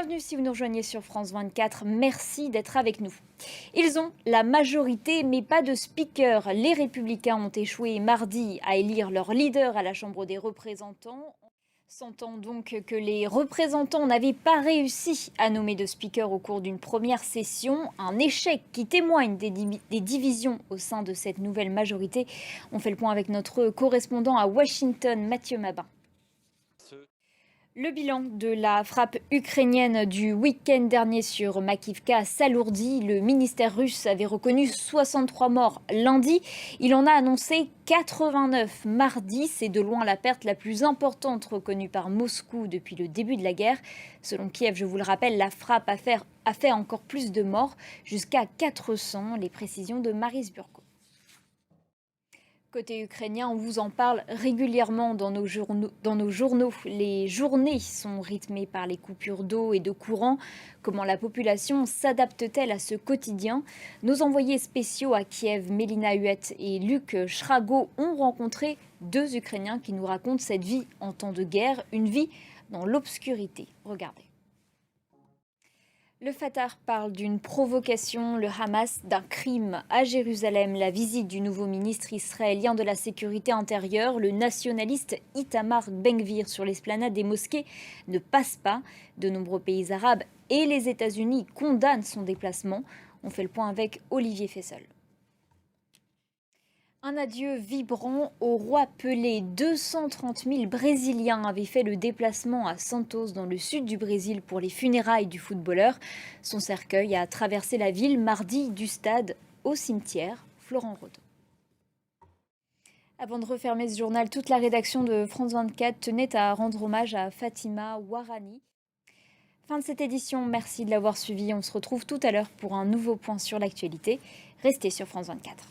Bienvenue si vous nous rejoignez sur France 24. Merci d'être avec nous. Ils ont la majorité, mais pas de speaker. Les Républicains ont échoué mardi à élire leur leader à la Chambre des représentants. Sentant donc que les représentants n'avaient pas réussi à nommer de speaker au cours d'une première session, un échec qui témoigne des divisions au sein de cette nouvelle majorité. On fait le point avec notre correspondant à Washington, Mathieu Mabin. Le bilan de la frappe ukrainienne du week-end dernier sur Makivka s'alourdit. Le ministère russe avait reconnu 63 morts lundi. Il en a annoncé 89 mardi. C'est de loin la perte la plus importante reconnue par Moscou depuis le début de la guerre. Selon Kiev, je vous le rappelle, la frappe a fait encore plus de morts, jusqu'à 400. Les précisions de Maris Burko. Côté ukrainien, on vous en parle régulièrement dans nos journaux. Les journées sont rythmées par les coupures d'eau et de courant. Comment la population s'adapte-t-elle à ce quotidien? Nos envoyés spéciaux à Kiev, Mélina Huet et Luc Schrago, ont rencontré deux Ukrainiens qui nous racontent cette vie en temps de guerre, une vie dans l'obscurité. Regardez. Le Fatah parle d'une provocation, le Hamas d'un crime à Jérusalem. La visite du nouveau ministre israélien de la Sécurité intérieure, le nationaliste Itamar Ben-Gvir, sur l'esplanade des mosquées ne passe pas. De nombreux pays arabes et les États-Unis condamnent son déplacement. On fait le point avec Olivier Fessel. Un adieu vibrant au roi Pelé. 230 000 Brésiliens avaient fait le déplacement à Santos, dans le sud du Brésil, pour les funérailles du footballeur. Son cercueil a traversé la ville mardi du stade au cimetière Florent Rodeau. Avant de refermer ce journal, toute la rédaction de France 24 tenait à rendre hommage à Fatima Warani. Fin de cette édition, merci de l'avoir suivi. On se retrouve tout à l'heure pour un nouveau point sur l'actualité. Restez sur France 24.